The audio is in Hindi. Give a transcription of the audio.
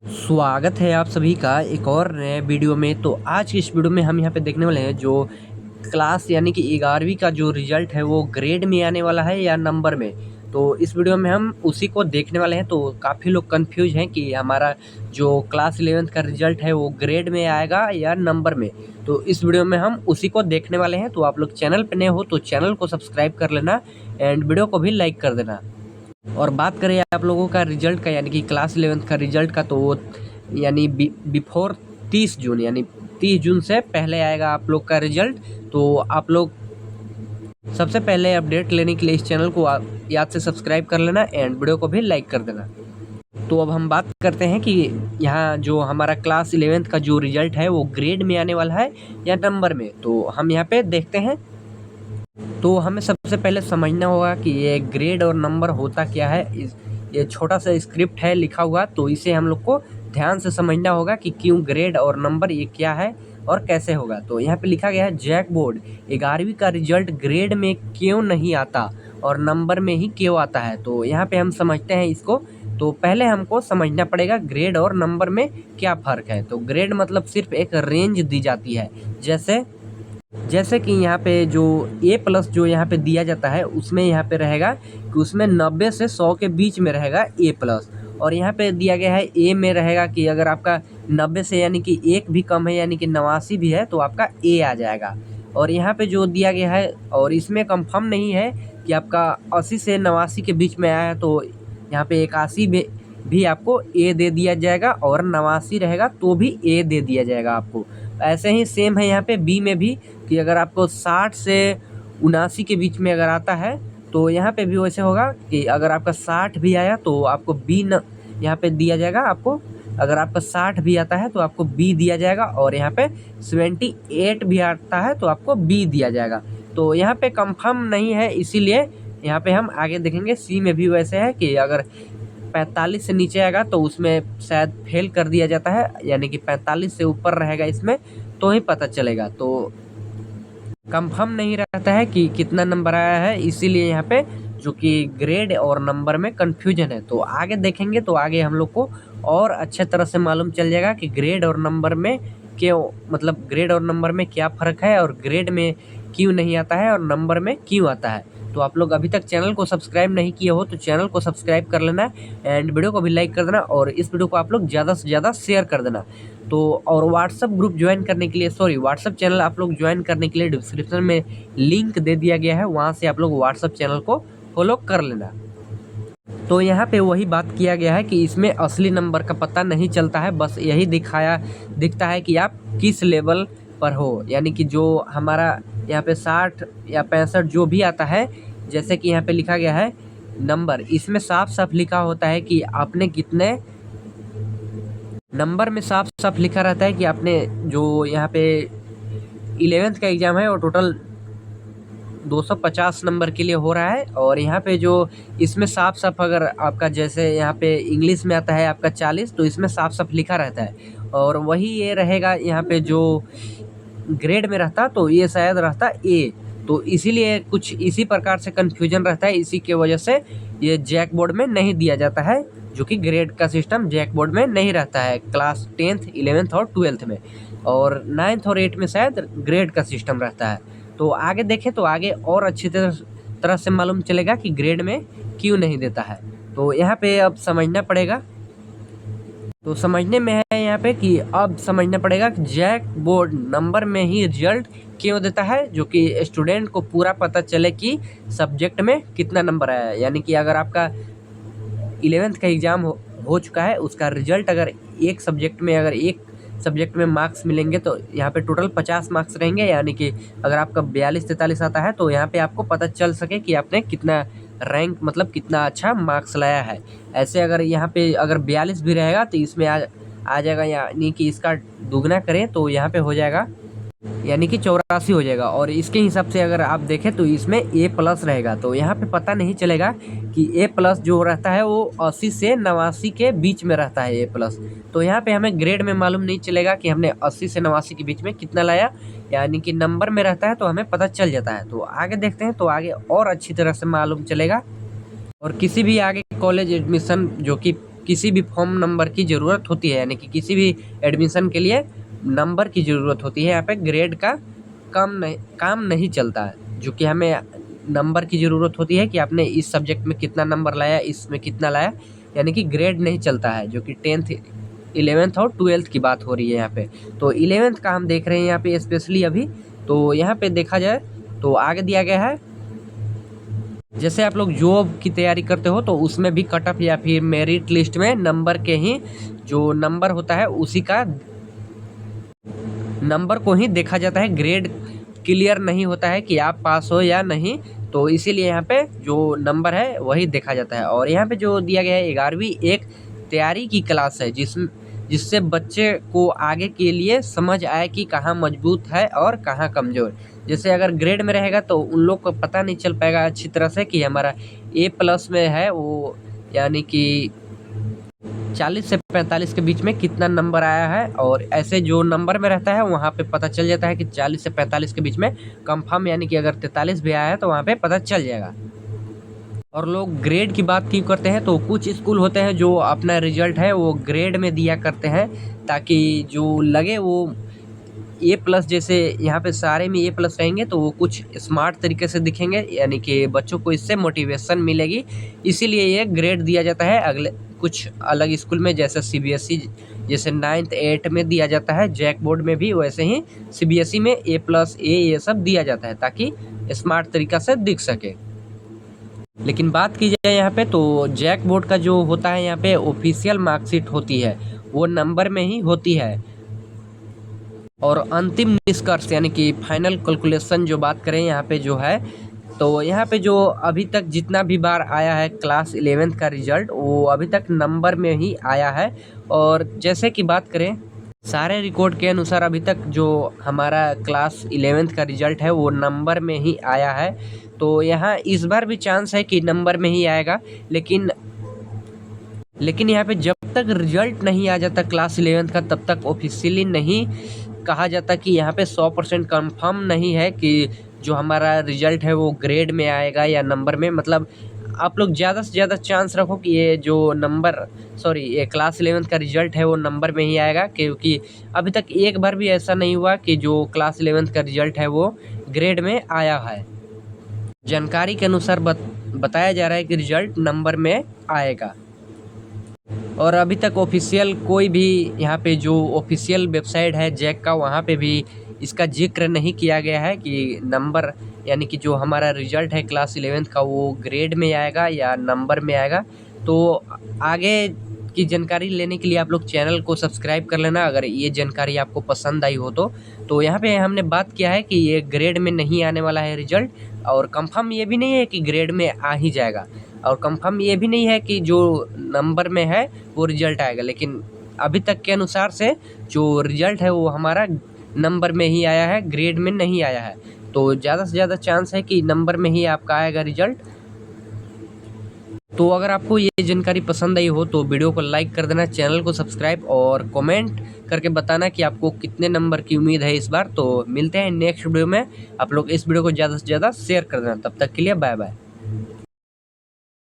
स्वागत है आप सभी का एक और नए वीडियो में। तो आज की इस वीडियो में हम यहाँ पे देखने वाले हैं जो क्लास यानी कि 11वीं का जो रिजल्ट है वो ग्रेड में आने वाला है या नंबर में। तो इस वीडियो में हम उसी को देखने वाले हैं। तो काफ़ी लोग कंफ्यूज हैं कि हमारा जो क्लास 11th का रिजल्ट है वो ग्रेड में आएगा या नंबर में। तो इस वीडियो में हम उसी को देखने वाले हैं। तो आप लोग चैनल पर नए हो तो चैनल को सब्सक्राइब कर लेना एंड वीडियो को भी लाइक कर देना। और बात करें आप लोगों का रिजल्ट का यानी कि क्लास 11th का रिजल्ट का, तो वो यानी बिफोर 30 जून यानी 30 जून से पहले आएगा आप लोग का रिजल्ट। तो आप लोग सबसे पहले अपडेट लेने के लिए इस चैनल को याद से सब्सक्राइब कर लेना एंड वीडियो को भी लाइक कर देना। तो अब हम बात करते हैं कि यहाँ जो हमारा क्लास 11th का जो रिजल्ट है वो ग्रेड में आने वाला है या नंबर में। तो हम यहाँ पे देखते हैं। तो हमें सबसे पहले समझना होगा कि ये ग्रेड और नंबर होता क्या है। ये छोटा सा स्क्रिप्ट है लिखा हुआ, तो इसे हम लोग को ध्यान से समझना होगा कि क्यों ग्रेड और नंबर ये क्या है और कैसे होगा। तो यहाँ पे लिखा गया है जैक बोर्ड 11वीं का रिजल्ट ग्रेड में क्यों नहीं आता और नंबर में ही क्यों आता है। तो यहाँ पे हम समझते हैं इसको। तो पहले हमको समझना पड़ेगा ग्रेड और नंबर में क्या फ़र्क है। तो ग्रेड मतलब सिर्फ एक रेंज दी जाती है। जैसे कि यहाँ पे जो A+ जो यहाँ पे दिया जाता है उसमें यहाँ पे रहेगा कि उसमें 90 से 100 के बीच में रहेगा A+। और यहाँ पे दिया गया है A में रहेगा कि अगर आपका 90 से यानी कि 1 भी कम है यानी कि 89 भी है तो आपका A आ जाएगा। और यहाँ पे जो दिया गया है और इसमें कंफर्म नहीं है कि आपका 80 से 89 के बीच में आया है तो यहाँ पे 81 भी आपको A दे दिया जाएगा और 89 रहेगा तो भी A दे दिया जाएगा आपको। ऐसे ही सेम है यहाँ पे B में भी कि अगर आपको 60 से 79 के बीच में अगर आता है तो यहाँ पे भी वैसे होगा कि अगर आपका 60 भी आया तो आपको B यहाँ पे दिया जाएगा आपको। अगर आपका 60 भी आता है तो आपको B दिया जाएगा और यहाँ पे 78 भी आता है तो आपको B दिया जाएगा। तो यहाँ पे कंफर्म नहीं है, इसीलिए यहाँ पे हम आगे देखेंगे। C में भी वैसे है कि अगर 45 से नीचे आएगा तो उसमें शायद फेल कर दिया जाता है, यानी कि 45 से ऊपर रहेगा इसमें तो ही पता चलेगा। तो कंफर्म नहीं रहता है कि कितना नंबर आया है, इसीलिए यहाँ पे जो कि ग्रेड और नंबर में कन्फ्यूजन है। तो आगे देखेंगे तो आगे हम लोग को और अच्छे तरह से मालूम चल जाएगा कि ग्रेड और नंबर में क्यों, मतलब ग्रेड और नंबर में क्या फ़र्क है और ग्रेड में क्यों नहीं आता है और नंबर में क्यों आता है। तो आप लोग अभी तक चैनल को सब्सक्राइब नहीं किए हो तो चैनल को सब्सक्राइब कर लेना एंड वीडियो को भी लाइक कर देना और इस वीडियो को आप लोग ज़्यादा से ज़्यादा शेयर कर देना। तो और व्हाट्सअप ग्रुप ज्वाइन करने के लिए व्हाट्सअप चैनल आप लोग ज्वाइन करने के लिए डिस्क्रिप्शन में लिंक दे दिया गया है, वहाँ से आप लोग व्हाट्सअप चैनल को फॉलो कर लेना। तो यहाँ पे वही बात किया गया है कि इसमें असली नंबर का पता नहीं चलता है, बस यही दिखता है कि आप किस लेवल पर हो। यानी कि जो हमारा यहाँ पे 60 या 65 जो भी आता है, जैसे कि यहाँ पे लिखा गया है नंबर, इसमें साफ साफ लिखा होता है कि आपने कितने नंबर में साफ साफ लिखा रहता है कि आपने जो यहाँ पे 11th का एग्ज़ाम है वो टोटल 250 नंबर के लिए हो रहा है। और यहाँ पे जो इसमें साफ साफ अगर आपका जैसे यहाँ पे इंग्लिश में आता है आपका 40 तो इसमें साफ साफ लिखा रहता है। और वही ये रहेगा यहाँ पे जो ग्रेड में रहता तो ये शायद रहता A। तो इसीलिए कुछ इसी प्रकार से कन्फ्यूजन रहता है, इसी के वजह से ये जैक बोर्ड में नहीं दिया जाता है, जो कि ग्रेड का सिस्टम जैक बोर्ड में नहीं रहता है क्लास 10th 11th और 12th में। और 9th और 8th में शायद ग्रेड का सिस्टम रहता है। तो आगे देखें तो आगे और अच्छी तरह से मालूम चलेगा कि ग्रेड में क्यों नहीं देता है। तो यहाँ पे अब समझना पड़ेगा। तो समझने में है यहाँ पे कि अब समझना पड़ेगा कि जैक बोर्ड नंबर में ही रिजल्ट क्यों देता है, जो कि स्टूडेंट को पूरा पता चले कि सब्जेक्ट में कितना नंबर आया है। यानी कि अगर आपका 11th का एग्ज़ाम हो चुका है, उसका रिजल्ट अगर एक सब्जेक्ट में मार्क्स मिलेंगे तो यहाँ पे टोटल 50 मार्क्स रहेंगे। यानी कि अगर आपका 42-43 आता है तो यहाँ पे आपको पता चल सके कि आपने कितना रैंक मतलब कितना अच्छा मार्क्स लाया है। ऐसे अगर यहाँ पे अगर 42 भी रहेगा तो इसमें आ जाएगा, यानी कि इसका दुगना करें तो यहाँ पे हो जाएगा यानी कि 84 हो जाएगा। और इसके हिसाब से अगर आप देखें तो इसमें A+ रहेगा। तो यहाँ पे पता नहीं चलेगा कि A+ जो रहता है वो 80 से 89 के बीच में रहता है A+। तो यहाँ पे हमें ग्रेड में मालूम नहीं चलेगा कि हमने 80 से 89 के बीच में कितना लाया, यानी कि नंबर में रहता है तो हमें पता चल जाता है। तो आगे देखते हैं तो आगे और अच्छी तरह से मालूम चलेगा। और किसी भी आगे कॉलेज एडमिशन जो कि किसी भी फॉर्म नंबर की ज़रूरत होती है, यानी कि किसी भी एडमिशन के लिए नंबर की ज़रूरत होती है। यहाँ पे ग्रेड का काम नहीं चलता है, जो कि हमें नंबर की ज़रूरत होती है कि आपने इस सब्जेक्ट में कितना नंबर लाया, इसमें कितना लाया, यानी कि ग्रेड नहीं चलता है, जो कि 10th 11th और 12th की बात हो रही है यहाँ पे। तो 11th का हम देख रहे हैं यहाँ पे स्पेशली अभी। तो यहाँ पे देखा जाए तो आगे दिया गया है, जैसे आप लोग जॉब की तैयारी करते हो तो उसमें भी कट ऑफ या फिर मेरिट लिस्ट में नंबर के ही जो नंबर होता है उसी का नंबर को ही देखा जाता है। ग्रेड क्लियर नहीं होता है कि आप पास हो या नहीं, तो इसीलिए यहाँ पे जो नंबर है वही देखा जाता है। और यहाँ पे जो दिया गया है 11वीं एक तैयारी की क्लास है जिससे बच्चे को आगे के लिए समझ आए कि कहाँ मजबूत है और कहाँ कमज़ोर। जैसे अगर ग्रेड में रहेगा तो उन लोग को पता नहीं चल पाएगा अच्छी तरह से कि हमारा A+ में है वो, यानी कि 40 से 45 के बीच में कितना नंबर आया है। और ऐसे जो नंबर में रहता है वहाँ पे पता चल जाता है कि 40 से 45 के बीच में कंफर्म, यानी कि अगर 43 भी आया है तो वहाँ पे पता चल जाएगा। और लोग ग्रेड की बात क्यों करते हैं, तो कुछ स्कूल होते हैं जो अपना रिजल्ट है वो ग्रेड में दिया करते हैं, ताकि जो लगे वो A+, जैसे यहाँ पे सारे में A+ रहेंगे तो वो कुछ स्मार्ट तरीके से दिखेंगे, यानी कि बच्चों को इससे मोटिवेशन मिलेगी, इसीलिए ये ग्रेड दिया जाता है। अगले कुछ अलग स्कूल में जैसे CBSE जैसे 9th 8th में दिया जाता है, जैक बोर्ड में भी वैसे ही CBSE में A+, A ये सब दिया जाता है ताकि स्मार्ट तरीका से दिख सके। लेकिन बात की जाए यहाँ पे तो जैक बोर्ड का जो होता है यहाँ पे ऑफिशियल मार्कशीट होती है वो नंबर में ही होती है। और अंतिम निष्कर्ष यानी कि फाइनल कैलकुलेशन जो बात करें यहाँ पे जो है, तो यहाँ पे जो अभी तक जितना भी बार आया है क्लास 11th का रिजल्ट वो अभी तक नंबर में ही आया है। और जैसे कि बात करें सारे रिकॉर्ड के अनुसार अभी तक जो हमारा क्लास 11th का रिजल्ट है वो नंबर में ही आया है। तो यहाँ इस बार भी चांस है कि नंबर में ही आएगा, लेकिन यहाँ पे जब तक रिजल्ट नहीं आ जाता क्लास 11th का तब तक ऑफिशियली नहीं कहा जाता कि यहाँ पे 100% कंफर्म नहीं है कि जो हमारा रिजल्ट है वो ग्रेड में आएगा या नंबर में। मतलब आप लोग ज़्यादा से ज़्यादा चांस रखो कि ये जो ये क्लास 11th का रिजल्ट है वो नंबर में ही आएगा, क्योंकि अभी तक एक बार भी ऐसा नहीं हुआ कि जो क्लास 11th का रिजल्ट है वो ग्रेड में आया है। जानकारी के अनुसार बताया जा रहा है कि रिजल्ट नंबर में आएगा। और अभी तक ऑफिशियल कोई भी यहाँ पे जो ऑफिशियल वेबसाइट है जैक का वहाँ पे भी इसका जिक्र नहीं किया गया है कि नंबर यानी कि जो हमारा रिजल्ट है क्लास 11th का वो ग्रेड में आएगा या नंबर में आएगा। तो आगे की जानकारी लेने के लिए आप लोग चैनल को सब्सक्राइब कर लेना अगर ये जानकारी आपको पसंद आई हो तो यहाँ पे हमने बात किया है कि ये ग्रेड में नहीं आने वाला है रिजल्ट, और कंफर्म ये भी नहीं है कि ग्रेड में आ ही जाएगा, और कंफर्म ये भी नहीं है कि जो नंबर में है वो रिजल्ट आएगा। लेकिन अभी तक के अनुसार से जो रिजल्ट है वो हमारा नंबर में ही आया है, ग्रेड में नहीं आया है। तो ज़्यादा से ज़्यादा चांस है कि नंबर में ही आपका आएगा रिजल्ट। तो अगर आपको ये जानकारी पसंद आई हो तो वीडियो को लाइक कर देना, चैनल को सब्सक्राइब और कमेंट करके बताना कि आपको कितने नंबर की उम्मीद है इस बार। तो मिलते हैं नेक्स्ट वीडियो में, आप लोग इस वीडियो को ज़्यादा से ज़्यादा शेयर कर देना। तब तक के लिए बाय बाय।